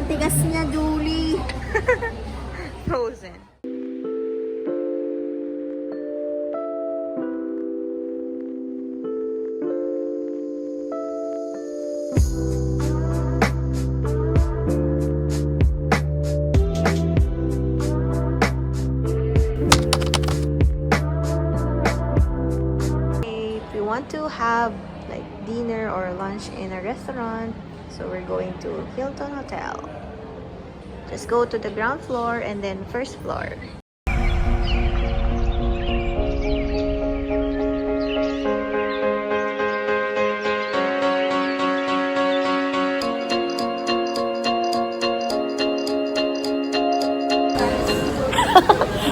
tigas niya, Julie. Frozen. If we want to have like dinner or lunch in a restaurant, so we're going to Hilton Hotel. Just go to the ground floor and then first floor.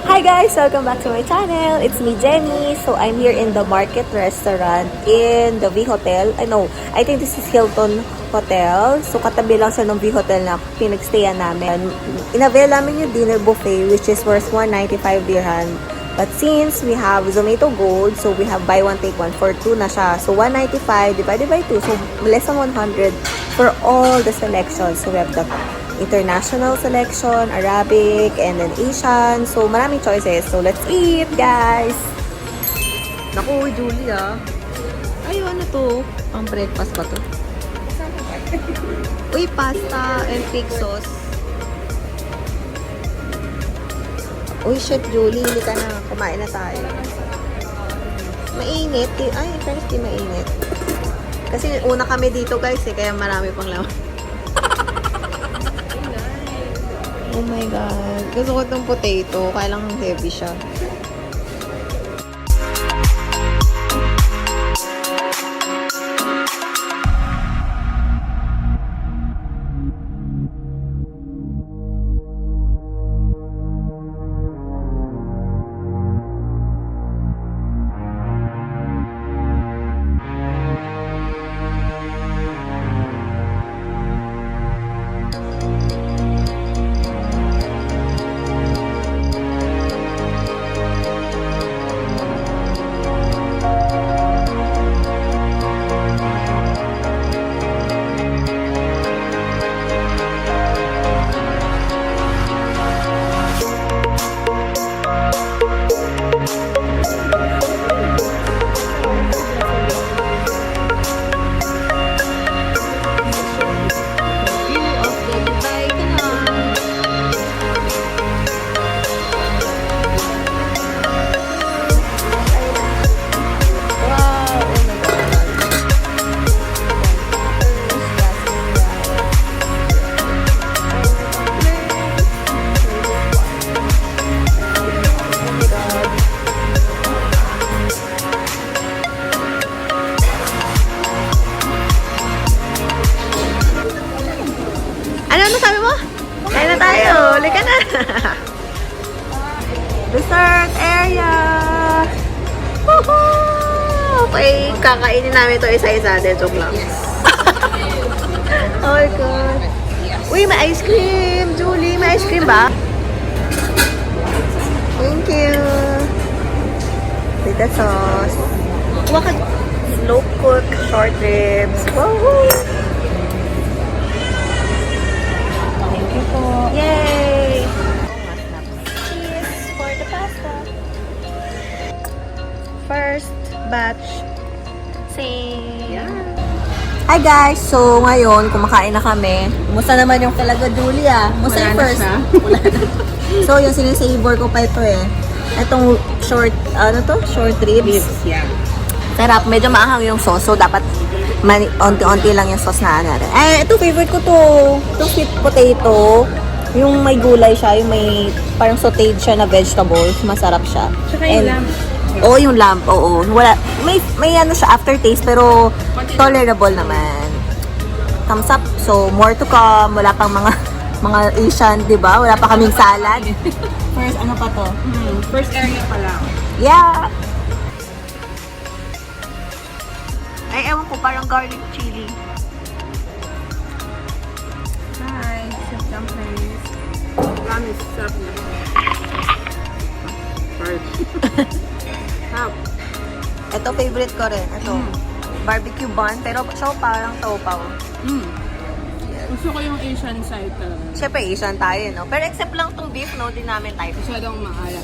Hi guys! Welcome back to my channel. It's me, Jenny. So I'm here in the Market Restaurant in the VHOTEL. I think this is Hilton Hotel. So katabi lang siya ng VHOTEL na pinagstayan namin. In-avail namin yung dinner buffet which is worth 195 dirham. But since we have Zomato Gold, so we have buy one take one for 2 na siya. So 195 divided by 2. So less than 100 for all the selections. So we have the international selection, Arabic, and then Asian. So, maraming choices. So, let's eat, guys! Naku, Julia. Ay, ano to? Pang breakfast ba to? Uy, pasta and pig sauce. Uy, shit, Julie. Hindi ka na. Kumain na tayo. Mainit. Ay, first, di mainit. Kasi una kami dito, guys, kaya marami pang laman. Oh my God. Gusto ko itong potato. Kaya lang heavy siya. Ano sabi mo? Kain na tayo. Lika na. Dessert area. Woohoo! Okay, kakainin namin ito isa-isa. Joke lang. Yes. Oh my God. Uy, may ice cream. Julie, may ice cream ba? Thank you. With the sauce. Slow cook short ribs. Woohoo! Yay! Cheese for the pasta. First batch. Same. Yeah. Hi guys! So ngayon, kumakain na kami. Musta naman yung talaga Julia? Musta yung first? Wala na. So yung sinisavor ko pa ito eh. Itong short, short ribs. Yeah. Sarap. Medyo maanghang yung sauce. So dapat onti-onti lang yung sauce na natin. Ay, ito favorite ko to. Itong sweet potato. Yung may gulay siya, yung may parang sauteed siya na vegetables, masarap siya. Tsaka yung lamb. Oo, yung lamb, oo. Wala, may ano siya aftertaste, pero tolerable naman. Thumbs up. So, more to come. Wala pang mga Asian, di ba? Wala pa kaming salad. First, ano pa to? First area pa lang. Yeah! Ay, ewan ko, parang garlic chili. Hi, chef dumplings. Promise, sarap na. Sarap. Ito, favorite ko rin. Ito, barbecue bun, pero siya parang taupaw. Ang Gusto ko yung Asian side talaga. Siyempre, Asian tayo, no? Pero except lang tong beef, no? Di namin type. Masyadong maalat.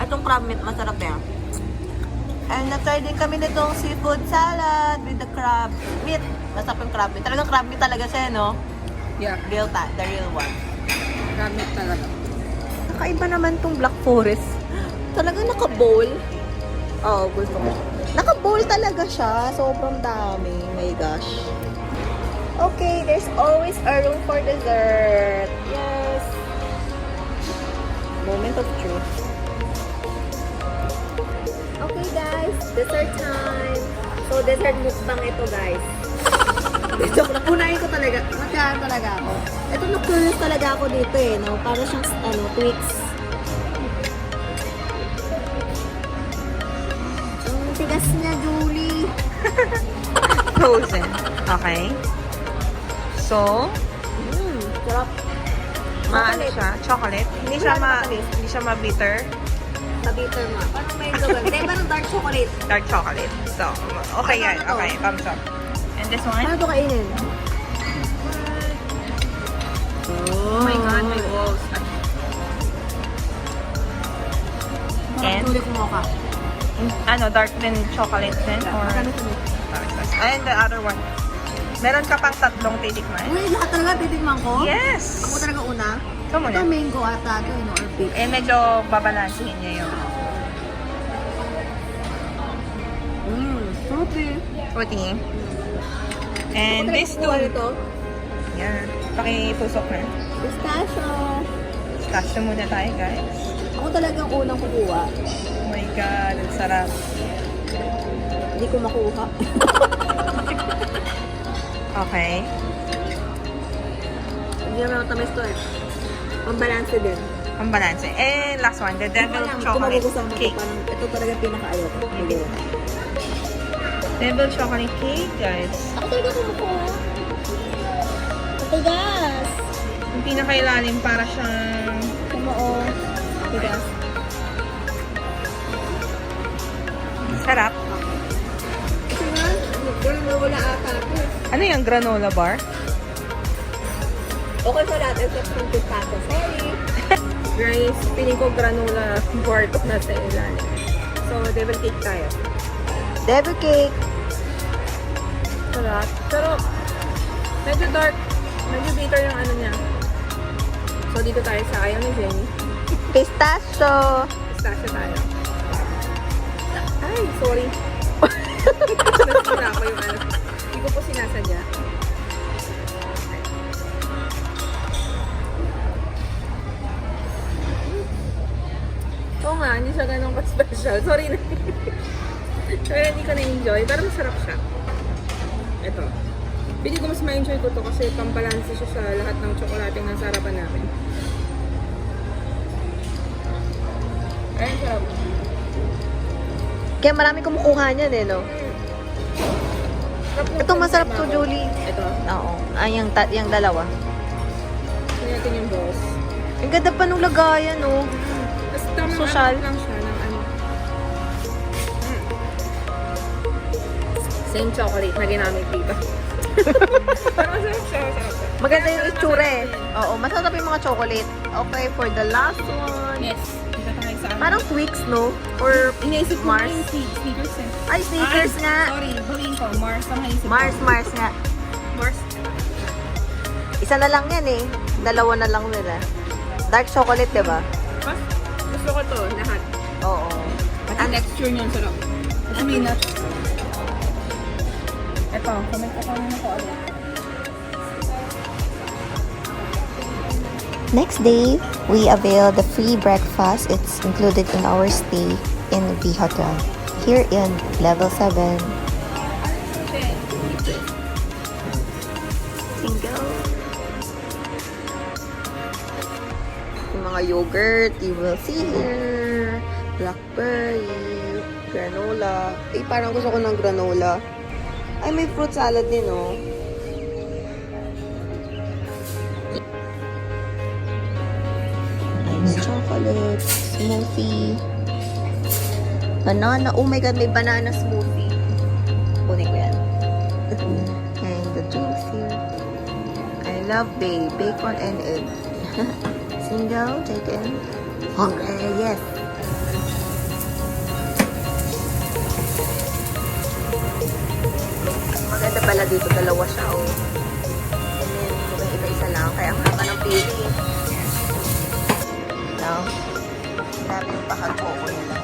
Itong crab meat, masarap yan. And na-try din kami nitong seafood salad with the crab meat. Masarap yung crab meat. Talagang crab meat talaga siya, no? Yeah. The real one. Gamit talaga. Kakaiba naman tong Black Forest. Talagang naka-bowl. Oh, gusto ko. Naka-bowl talaga siya. Sobrang dami. My gosh. Okay, there's always a room for dessert. Yes. Moment of truth. Okay guys, dessert time. So dessert mukbang ito guys. Joke lang, unahin ko talaga. Magkaan talaga ako. Ito na-curious talaga ako dito eh, no? Para siyang, Twix. Ang tigas niya, Julie. Frozen. Okay. So, Sarap. maano siya? Chocolate? Hindi siya ma-bitter. Sa-bitter nga. Parang may gawin. Hindi, parang dark chocolate. Dark chocolate. So, okay Ano yan. na to? Okay, thumbs up. And this one? Paano ito kainin? Oh my God, my balls. And? Tuloy ko ka. Dark din chocolate din? Or? And the other one. Meron ka pang tatlong titikman? Uy, lahat talaga titigman ko? Yes! Ako talaga una? Ito muna. Ito mango ata ito, or peach. Eh, medyo babalansihin niya yung Fruity. fruity. And Ako this talaga two. kukuha nito. Yan. Pakitusok na. Pistachio. Pistachio muna tayo, guys. Ako talagang unang kukuha. Oh my God, ang sarap. Hindi ko makuha. Okay. Hindi naman matamis to eh. Pambalanse din. Ang balanse. And last one, the devil Kung chocolate magugustuhan mo ito, cake. parang ito talaga pinaka-ayaw ko. Devil chocolate cake, guys. Ako talaga kumukuha. Matigas. Yung pinakailalim para siyang Kumoo. Matigas. sarap. Kasi nga, wala ata ako. Ano yung granola bar? Okay sa lahat, except from pistachio. Sorry. Guys, piling ko granola bar ko na sa ilalim. So, devil cake tayo. Devil cake. Sarap. Pero, medyo dark. Medyo bitter yung ano niya. So, dito tayo sa ayaw ni Jenny. Pistachio. Pistachio tayo. Ay, sorry. Nasira ko yung ano. Hindi ko po sinasadya. Oo nga, hindi siya ganun ka-special. Sorry na. Pero hindi ko na-enjoy. Pero masarap siya. Ito. Pili ko mas ma-enjoy ko to kasi pambalansi siya sa lahat ng tsokolating nasa harapan namin. Ayun, sarap. Kaya marami kumukuha niyan eh, no? Ito masarap to, Julie. Ito. Oo. Ay, yung dalawa. Ito natin yung balls. Ang ganda pa nung lagayan, no? Tapos tamang Social. ano lang siya ng ano. Same chocolate na ginamit dito. Pero masarap siya, masarap siya. Maganda yung itsura eh. Oo, masarap yung mga chocolate. Okay, for the last one. Yes. Dito tayo sa ano. Parang Twix, no? Or Iniisip ko Mars. yung Sneakers eh. Ay, Snickers nga. Sorry, bawiin ko. Mars ang naisip ko. Mars nga. Mars. Isa na lang yan eh. Dalawa na lang nila. Dark chocolate, di ba? Mas gusto ko to, lahat. Oo. Pati texture niya, ang sarap. Kasi may nuts. Ito, comment ko kung ano ko ulit. Next day, we availed the free breakfast. It's included in our stay in VHOTEL here in level 7. Single. Yung mga yogurt, you will see here. Blackberry, granola. Eh, parang gusto ko ng granola. Ay, may fruit salad din, oh. Ice chocolate, smoothie, banana. Oh my God, may banana smoothie. Kunin ko yan. And the juice here. I love bacon and egg. Single, chicken. Hungry, yes. Maganda pala dito, dalawa siya, oh. And then, kung iba-isa lang, kaya ang haba ng pili. Now, grabe yung pakagpo ko nila.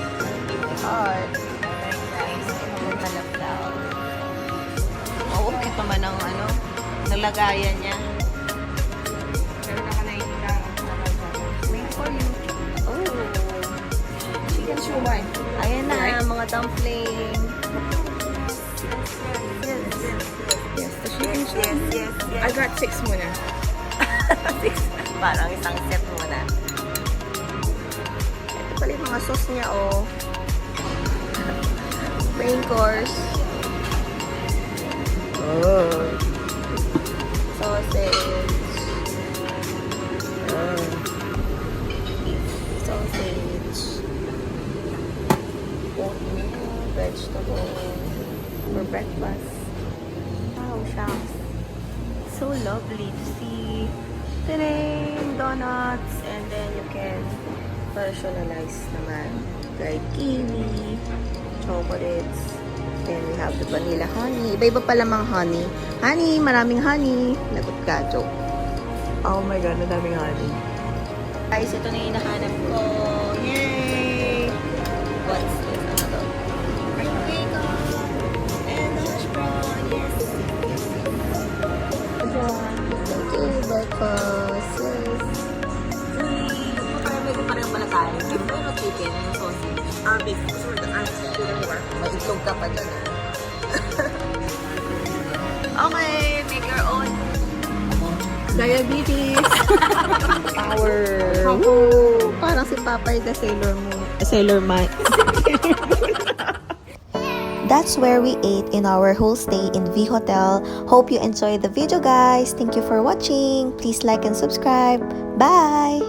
Hard. Very nice. Ang malapdaw. Oo, okay naman ang nalagayan niya. Meron ako nakikita. Made for you. Oh. Chicken shumai. Ayan na, Right? mga dumpling. Yes, yes, Yes, the chicken yes, shumai. yes, yes. I got 6 muna. Parang isang set muna. Ito pala yung mga sauce niya, oh. Main course. Oh. Sausage. Oh. Sausage. Oatmeal, vegetable. For breakfast. Wow, shucks. So lovely to see. Tadang! Donuts. And then you can personalize naman. Like kiwi, chocolates. Then we have the vanilla honey. Iba-iba pala mga honey. Honey! Maraming honey. Lagot ka, joke. Oh my god, madaming honey. Guys, ito na yung hinahanap ko. Yay! What's this? Ano to? Bacon! And the hash brown. Yes! Okay, breakfast. Yes! Pareho pala tayo. Pero chicken, yung sausage. Big. May itlog ka pa dyan. Okay, make your own. Diabetes. Power. Woo! Parang si Papay the Sailor Moon. Sailor Man. That's where we ate in our whole stay in VHOTEL. Hope you enjoyed the video, guys. Thank you for watching. Please like and subscribe. Bye!